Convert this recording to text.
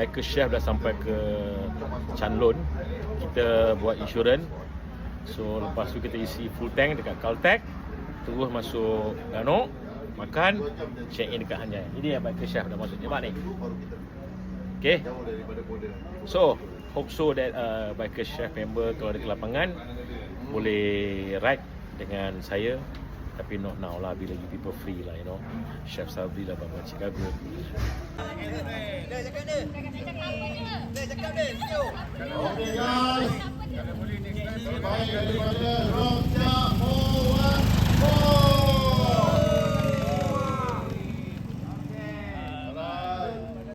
biker chef dah sampai ke Chan Lon. Kita buat insurans. So lepas tu kita isi full tank dekat Caltech, terus masuk Danok, makan, check in dekat Hanyai. Ini yang biker chef dah masuk Jebat ni. Okay. So hope so that biker chef member kalau ada ke lapangan boleh ride dengan saya. Tapi not now lah, bila you people free lah, you know. Chef Sabri lah Bang Chicago. Okay guys, baik daripada